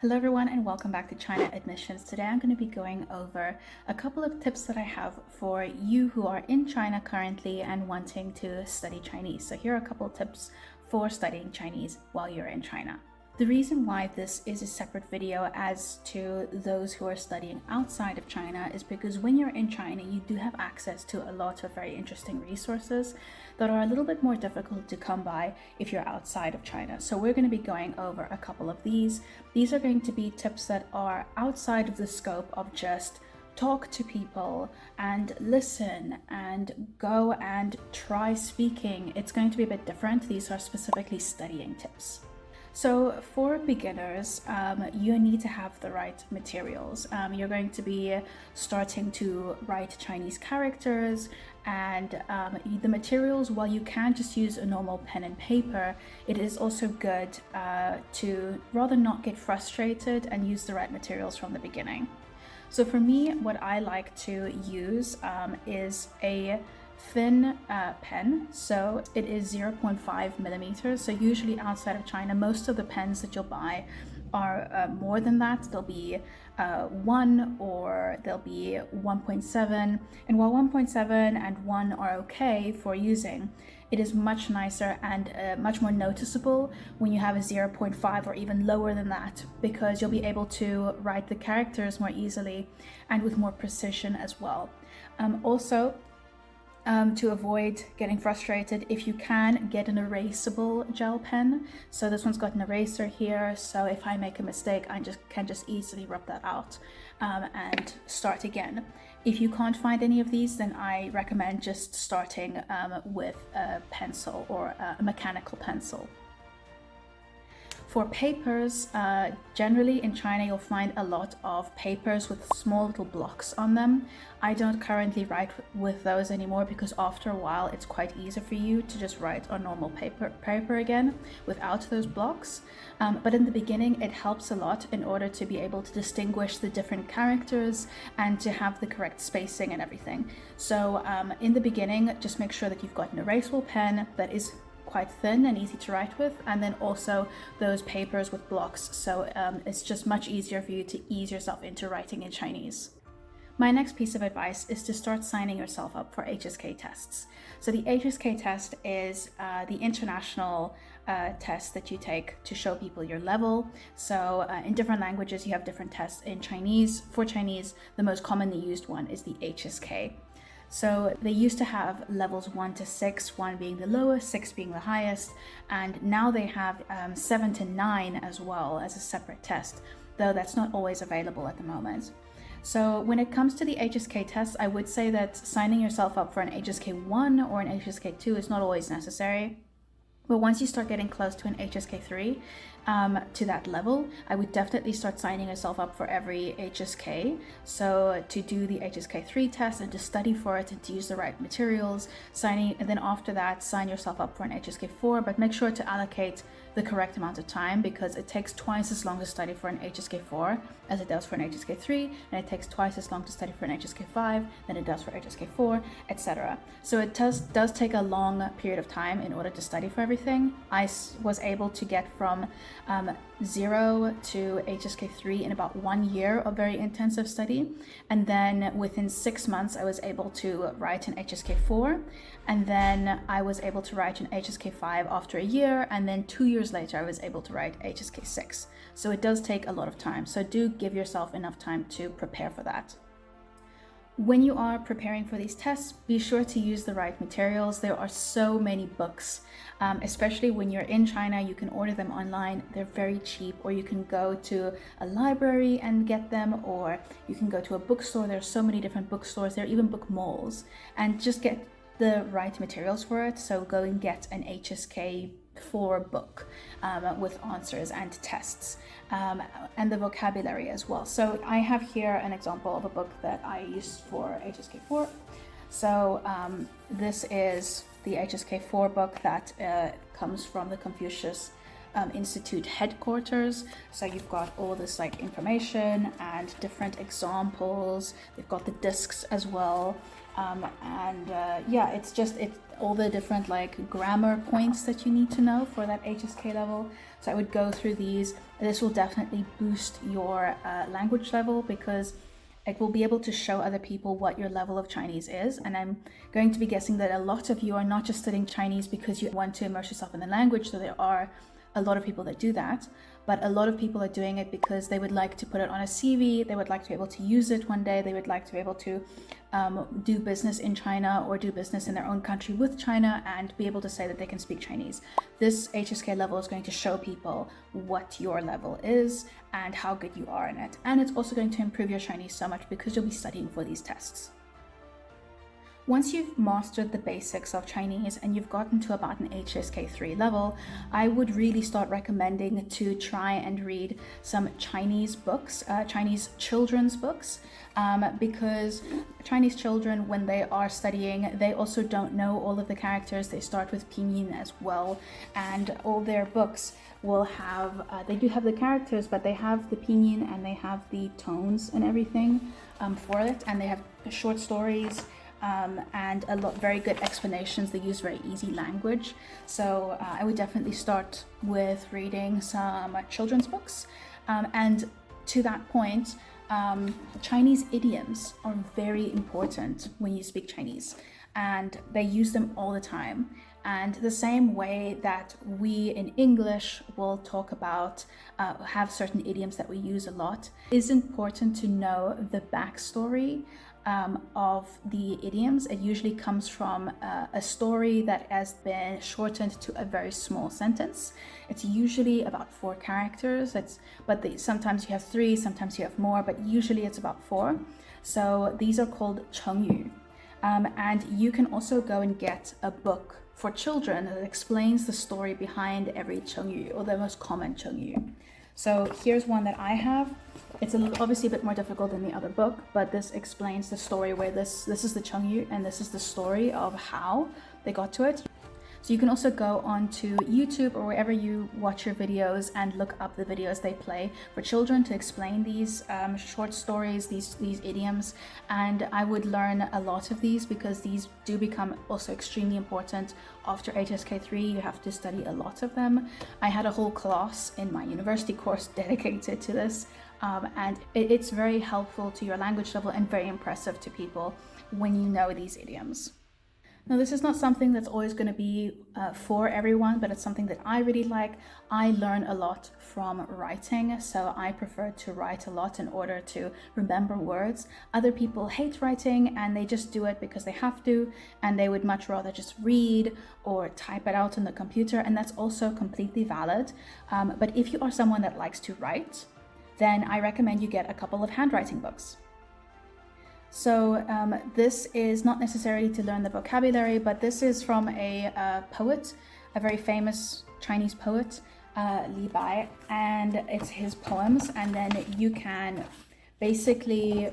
Hello everyone and welcome back to China Admissions. Today I'm going to be going over a couple of tips that I have for you who are in China currently and wanting to study Chinese. So here are a couple of tips for studying Chinese while you're in China. The reason why this is a separate video as to those who are studying outside of China is because when you're in China, you do have access to a lot of very interesting resources that are a little bit more difficult to come by if you're outside of China. So we're going to be going over a couple of these. These are going to be tips that are outside of the scope of just talk to people and listen and go and try speaking. It's going to be a bit different. These are specifically studying tips. So for beginners, you need to have the right materials. You're going to be starting to write Chinese characters, and the materials, while you can just use a normal pen and paper, it is also good to rather not get frustrated and use the right materials from the beginning. So for me, what I like to use is a thin pen. So it is 0.5 millimeters. So usually outside of China, most of the pens that you'll buy are more than that. They'll be 1 or they'll be 1.7. And while 1.7 and 1 are okay for using, it is much nicer and much more noticeable when you have a 0.5 or even lower than that, because you'll be able to write the characters more easily and with more precision as well. To avoid getting frustrated, if you can, get an erasable gel pen. So this one's got an eraser here, so if I make a mistake, I can just easily rub that out and start again. If you can't find any of these, then I recommend just starting with a pencil or a mechanical pencil. For papers, generally in China, you'll find a lot of papers with small little blocks on them. I don't currently write with those anymore because after a while, it's quite easy for you to just write on normal paper again without those blocks. But in the beginning, it helps a lot in order to be able to distinguish the different characters and to have the correct spacing and everything. So in the beginning, just make sure that you've got an erasable pen that is quite thin and easy to write with, and then also those papers with blocks, so it's just much easier for you to ease yourself into writing in Chinese. My next piece of advice is to start signing yourself up for HSK tests. So the HSK test is the international test that you take to show people your level. So in different languages you have different tests. In Chinese, for Chinese, the most commonly used one is the HSK. So they used to have levels 1 to 6, 1 being the lowest, 6 being the highest, and now they have 7 to 9 as well as a separate test, though that's not always available at the moment. So when it comes to the HSK test, I would say that signing yourself up for an HSK 1 or an HSK 2 is not always necessary. But once you start getting close to an HSK 3, to that level, I would definitely start signing yourself up for every HSK. So to do the HSK 3 test and to study for it and to use the right materials, and then after that, sign yourself up for an HSK 4, but make sure to allocate the correct amount of time, because it takes twice as long to study for an HSK 4 as it does for an HSK 3, and it takes twice as long to study for an HSK 5 than it does for HSK 4, etc. So it does take a long period of time in order to study for everything. I was able to get from 0 to HSK 3 in about 1 year of very intensive study, and then within 6 months I was able to write an HSK 4, and then I was able to write an HSK 5 after a year, and then 2 years later I was able to write HSK 6. So it does take a lot of time, so do give yourself enough time to prepare for that. When you are preparing for these tests, be sure to use the right materials. There are so many books, especially when you're in China. You can order them online. They're very cheap, or you can go to a library and get them, or you can go to a bookstore. There are so many different bookstores. There are even book malls, and just get the right materials for it. So go and get an HSK 4 book with answers and tests and the vocabulary as well. So I have here an example of a book that I used for HSK 4. So this is the HSK 4 book that comes from the Confucius Institute headquarters. So you've got all this information and different examples. They've got the discs as well. Yeah, it's just all the different like grammar points that you need to know for that HSK level. So I would go through these. This will definitely boost your language level, because it will be able to show other people what your level of Chinese is. And I'm going to be guessing that a lot of you are not just studying Chinese because you want to immerse yourself in the language, so there are a lot of people that do that, but a lot of people are doing it because they would like to put it on a CV, they would like to be able to use it one day, they would like to be able to do business in China or do business in their own country with China and be able to say that they can speak Chinese. This HSK level is going to show people what your level is and how good you are in it. And it's also going to improve your Chinese so much because you'll be studying for these tests. Once you've mastered the basics of Chinese and you've gotten to about an HSK3 level, I would really start recommending to try and read some Chinese books, Chinese children's books, because Chinese children, when they are studying, they also don't know all of the characters. They start with pinyin as well, and all their books will have, they do have the characters, but they have the pinyin and they have the tones and everything for it, and they have short stories. And a lot very good explanations. They use very easy language. So I would definitely start with reading some children's books. And to that point, Chinese idioms are very important when you speak Chinese, and they use them all the time. And the same way that we in English will talk about, have certain idioms that we use a lot, it's important to know the backstory of the idioms. It usually comes from a story that has been shortened to a very small sentence. It's usually about 4 characters. Sometimes you have 3, sometimes you have more, but usually it's about 4. So these are called chengyu. And you can also go and get a book for children that explains the story behind every chengyu, or the most common chengyu. So here's one that I have. It's obviously a bit more difficult than the other book, but this explains the story where this is the chengyu and this is the story of how they got to it. So you can also go onto YouTube or wherever you watch your videos and look up the videos they play for children to explain these short stories, these idioms. And I would learn a lot of these because these do become also extremely important after HSK3. You have to study a lot of them. I had a whole class in my university course dedicated to this. And it's very helpful to your language level and very impressive to people when you know these idioms. Now, this is not something that's always going to be for everyone, but it's something that I really like. I learn a lot from writing, so I prefer to write a lot in order to remember words. Other people hate writing and they just do it because they have to, and they would much rather just read or type it out on the computer, and that's also completely valid. But if you are someone that likes to write, then I recommend you get a couple of handwriting books. So this is not necessarily to learn the vocabulary, but this is from a poet, a very famous Chinese poet, Li Bai, and it's his poems. And then you can basically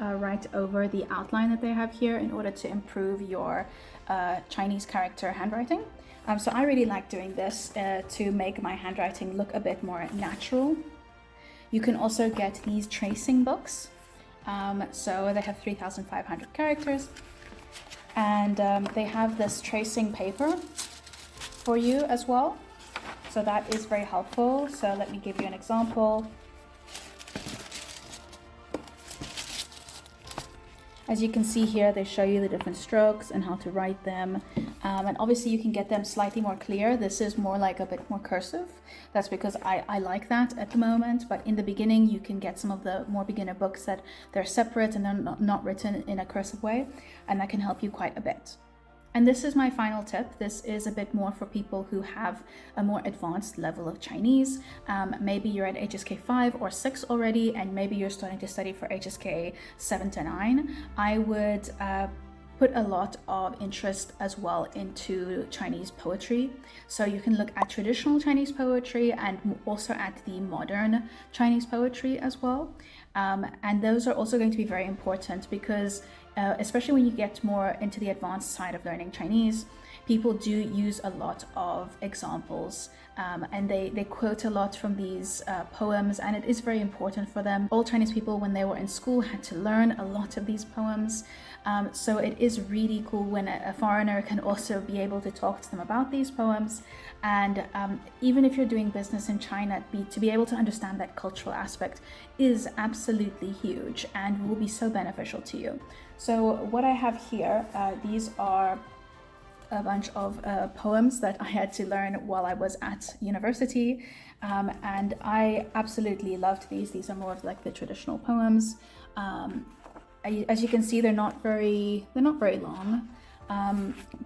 write over the outline that they have here in order to improve your Chinese character handwriting. So I really like doing this to make my handwriting look a bit more natural. You can also get these tracing books. So they have 3,500 characters, and they have this tracing paper for you as well. So that is very helpful. So let me give you an example. As you can see here, they show you the different strokes and how to write them. And obviously you can get them slightly more clear. This is more like a bit more cursive. That's because I like that at the moment. But in the beginning, you can get some of the more beginner books that they're separate and they're not written in a cursive way. And that can help you quite a bit. And this is my final tip. This is a bit more for people who have a more advanced level of Chinese. Maybe you're at HSK 5 or 6 already, and maybe you're starting to study for HSK 7 to 9. I would put a lot of interest as well into Chinese poetry. So you can look at traditional Chinese poetry and also at the modern Chinese poetry as well. And those are also going to be very important because especially when you get more into the advanced side of learning Chinese, people do use a lot of examples, and they quote a lot from these poems, and it is very important for them. All Chinese people, when they were in school, had to learn a lot of these poems. So it is really cool when a foreigner can also be able to talk to them about these poems. And even if you're doing business in China, to be able to understand that cultural aspect is absolutely huge and will be so beneficial to you. So what I have here, these are a bunch of poems that I had to learn while I was at university, and I absolutely loved these. These are more of like the traditional poems. As you can see, they're not very long,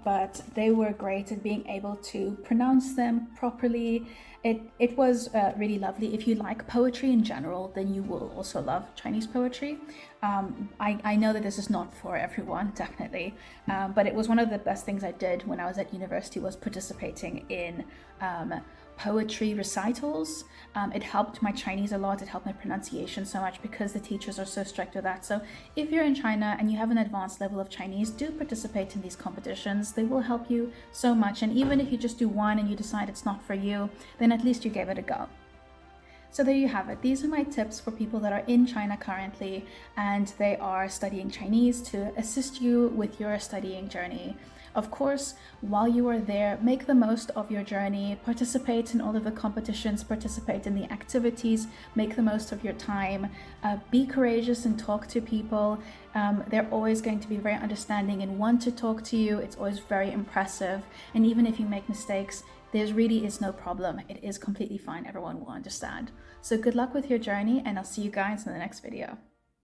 but they were great at being able to pronounce them properly. It was really lovely. If you like poetry in general, then you will also love Chinese poetry. I know that this is not for everyone, definitely, but it was one of the best things I did when I was at university, was participating in poetry recitals. It helped my Chinese a lot. It helped my pronunciation so much because the teachers are so strict with that. So if you're in China and you have an advanced level of Chinese, do participate in these competitions. They will help you so much. And even if you just do one and you decide it's not for you, then at least you gave it a go. So there you have it. These are my tips for people that are in China currently and they are studying Chinese to assist you with your studying journey. Of course, while you are there, make the most of your journey, participate in all of the competitions, participate in the activities, make the most of your time, be courageous and talk to people. They're always going to be very understanding and want to talk to you. It's always very impressive. And even if you make mistakes, there really is no problem. It is completely fine. Everyone will understand. So good luck with your journey, and I'll see you guys in the next video.